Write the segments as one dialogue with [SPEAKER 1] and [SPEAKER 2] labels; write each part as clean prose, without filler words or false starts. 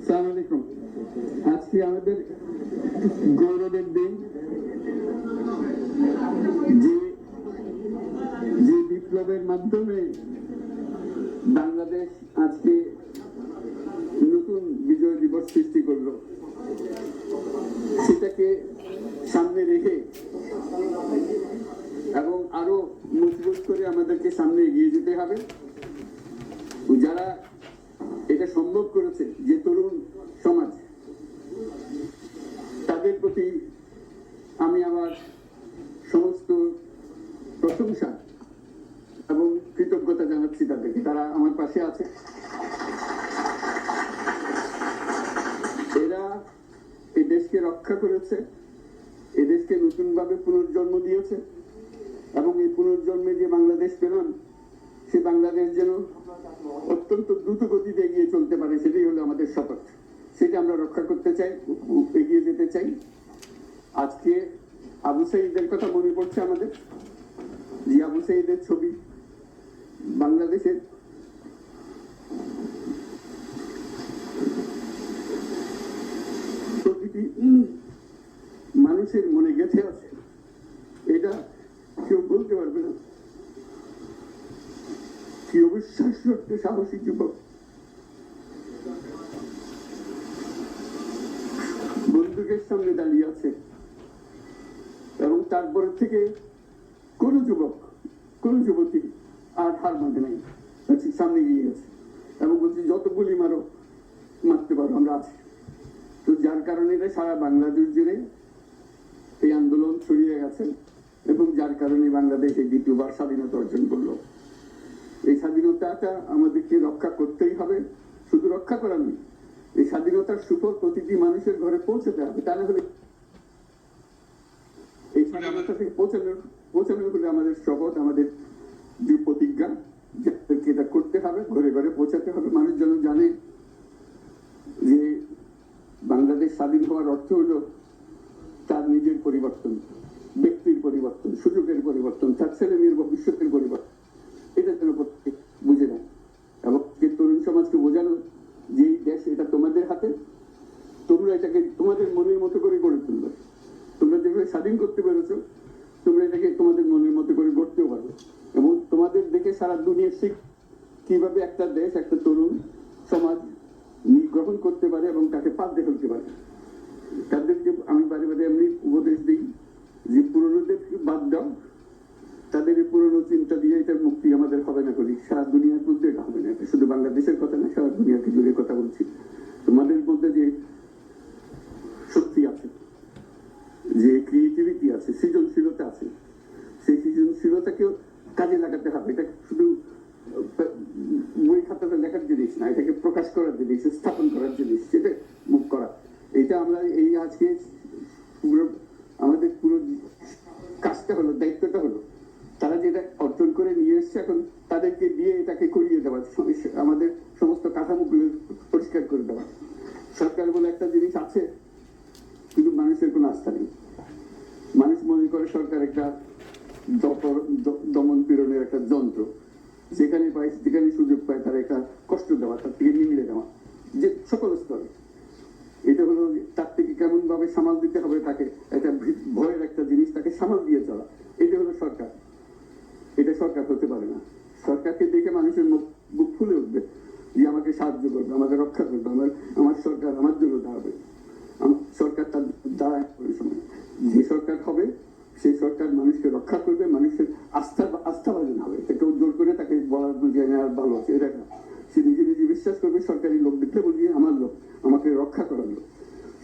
[SPEAKER 1] আসসালামাইকুম। আজকে আমাদের গৌরবের দিন, যে বিপ্লবের মাধ্যমে বাংলাদেশ আজকে নতুন বিজয় দিবস সৃষ্টি করলো, সেটাকে সামনে রেখে এবং আরো মজবুত করে আমাদেরকে সামনে এগিয়ে যেতে হবে। যারা এটা সম্ভব করেছে, যে তরুণ সমাজ, তাদের প্রতি আমি আমার সমস্ত প্রশংসা এবং কৃতজ্ঞতা জানাচ্ছি তাদেরকে। তারা আমার পাশে আছে। এরা এই দেশকে রক্ষা করেছে, এই দেশকে নতুনভাবে পুনর্জন্ম দিয়েছে এবং এই পুনর্জন্মে যে বাংলাদেশ পেলাম, সে বাংলাদেশ যেন অত্যন্ত দ্রুত গতিতে এগিয়ে চলতে পারে, সেটাই হলো আমাদের শপথ। সেটা আমরা রক্ষা করতে চাই, এগিয়ে যেতে চাই। আজকে আবু সাঈদের কথা মনে পড়ছে আমাদের, যে আবু সাঈদের ছবি বাংলাদেশের প্রতিটি মানুষের মনে গেঁথে আছে। এটা কেউ বলতে পারবে না। কি অবিশ্বাস্য একটা সাহসী যুবক, বন্দুকের সামনে দাঁড়িয়ে আছে এবং তারপরে থেকে কোন যুবক, কোন যুবতী আর হার মানে নাই, সামনে গিয়ে গেছে এবং বলছি যত গুলি মারো, মারতে পারো, আমরা আছি। তো যার কারণে এটা সারা বাংলাদেশ জুড়ে এই আন্দোলন ছড়িয়ে গেছে এবং যার কারণে বাংলাদেশ এই দ্বিতীয়বার স্বাধীনতা অর্জন করলো। এই স্বাধীনতাটা আমাদেরকে রক্ষা করতেই হবে। শুধু রক্ষা করা নয়, এই স্বাধীনতার সুফল প্রতিটি মানুষের ঘরে পৌঁছাতে হবে। তা না হলে এই স্বাধীনতা থেকে পৌঁছানো হলে আমাদের শপথ, আমাদের যে প্রতিজ্ঞা, যাদেরকে এটা করতে হবে, ঘরে ঘরে পৌঁছাতে হবে। মানুষ যেন জানে যে বাংলাদেশ স্বাধীন হওয়ার অর্থ হলো তার নিজের পরিবর্তন, ব্যক্তির পরিবর্তন, সুযোগের পরিবর্তন, তার ছেলে মেয়ের ভবিষ্যতের পরিবর্তন। এটা যেন প্রত্যেক বুঝে নেয় এবং তরুণ সমাজকে বোঝানো যে এই দেশ এটা তোমাদের হাতে, তোমরা এটাকে তোমাদের মনের মতো করে গড়ে তুলবে। তোমরা যেভাবে স্বাধীন করতে পেরেছো, তোমরা এটাকে তোমাদের মনের মতো করে গড়তেও পারবে এবং তোমাদের দেখে সারা দুনিয়া শিখ কিভাবে একটা দেশ, একটা তরুণ সমাজ গ্রহণ করতে পারে এবং তাকে পাল্টে ফেলতে পারে। তাদেরকে আমি বারে বারে এমনি উপদেশ দিই যে পুরনোদেরকে বাদ দাও, তাদের এই পুরনো চিন্তা দিয়ে এটার মুক্তি আমাদের হবে না করি, সারা দুনিয়ার মধ্যে এটা হবে না। এটা শুধু বাংলাদেশের কথা না, সারা দুনিয়াকে জুড়ে কথা বলছি। তোমাদের মধ্যে যে শক্তি আছে, যে ক্রিয়েটিভিটি আছে, সৃজনশীলতা আছে, সেই সৃজনশীলতাকেও কাজে লাগাতে হবে। এটা শুধু বই খাতাতে লেখার জিনিস না, এটাকে প্রকাশ করার জিনিস, স্থাপন করার জিনিস, সেটা মুখ করা। এটা আমরা এই আজকে আমাদের পুরো কাজটা হলো, দায়িত্বটা হলো, তারা যেটা অর্জন করে নিয়ে এসছে এখন তাদেরকে দিয়ে এটাকে করিয়ে দেওয়া, আমাদের সমস্ত কাঠামোগুলো পরিষ্কার করে দেওয়া। সরকার বলে একটা জিনিস আছে, কিন্তু মানুষের কোনো আস্থা নেই। মানুষ মনে করে সরকার একটা দমন পীড়নের একটা যন্ত্র, যেখানে পায়, যেখানে সুযোগ পায় তার একটা কষ্ট দেওয়া, তার থেকে নিংড়ে দেওয়া, যে সকল স্তরে। এটা হলো তার থেকে কেমন ভাবে সামাল দিতে হবে তাকে, একটা ভয়ের একটা জিনিস, তাকে সামাল দিয়ে চলা। এটা হলো সরকার। এটা সরকার হতে পারে না। সরকারকে দেখে মানুষের বুক ফুলে উঠবে যে আমাকে সাহায্য করবে, আমাকে রক্ষা করবে, আমার সরকার আমার জন্য দাঁড়াবে। সরকার তার দাঁড়ায় সময় যে সরকার হবে, সেই সরকার মানুষকে রক্ষা করবে, মানুষের আস্থাভাজন হবে। তাকে উজ্জ্বল করে তাকে বলার আর ভালো আছে এটা না, সে নিজে নিজে বিশ্বাস করবে সরকারি লোক দেখলে বলবি আমার লোক, আমাকে রক্ষা করার লোক।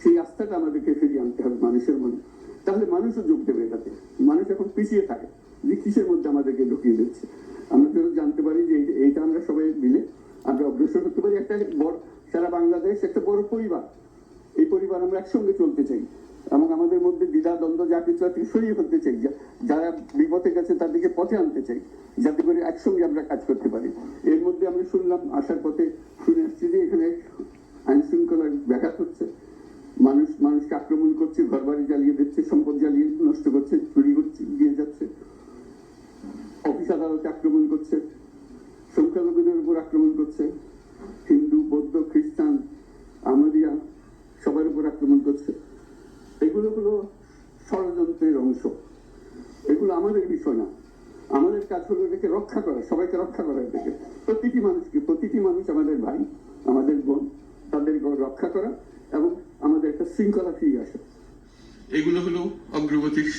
[SPEAKER 1] সেই আস্থাটা আমাদেরকে ফিরিয়ে আনতে হবে মানুষের মনে। তাহলে মানুষও যোগ দেবে এটাতে। মানুষ এখন পিছিয়ে থাকে যে কিসের মধ্যে আমাদেরকে ঢুকিয়ে দিচ্ছে। আমরা যদি জানতে পারি যে এইটা আমরা সবাই মিলে আমরা অগ্রসর করতে পারি। একটা বড়, সারা বাংলাদেশ একটা বড় পরিবার। এই পরিবার আমরা একসঙ্গে চলতে চাই এবং আমাদের মধ্যে দ্বিধা দ্বন্দ্ব যা কিছু আছে সরিয়ে ফেলতে চাই। যারা বিপথে গেছে তাদেরকে পথে আনতে চাই, যাতে করে একসঙ্গে আমরা কাজ করতে পারি। এর মধ্যে আমি শুনলাম, আসার পথে শুনে আসছি যে এখানে আইন শৃঙ্খলার ব্যাঘাত হচ্ছে, মানুষকে আক্রমণ করছে, ঘর বাড়ি জ্বালিয়ে দিচ্ছে, সম্পদ জ্বালিয়ে নষ্ট করছে, চুরি করছে, গিয়ে যাচ্ছে, অফিস আদালতে আক্রমণ করছে। উপর আক্রমণ করছে, হিন্দু, বৌদ্ধ, খ্রিস্টান, আমরিয়া সবার উপর আক্রমণ করছে। এগুলো হলো ষড়যন্ত্রের অংশ, এগুলো আমাদের বিষয় না। আমাদের কাজ হলো এটাকে রক্ষা করা, সবাইকে রক্ষা করা, এটাকে প্রতিটি মানুষকে, প্রতিটি মানুষ আমাদের ভাই, আমাদের বোন, তাদের রক্ষা করা এবং আমাদের একটা শৃঙ্খলা ফিরিয়ে আসা। এগুলো হলো অগ্রগতির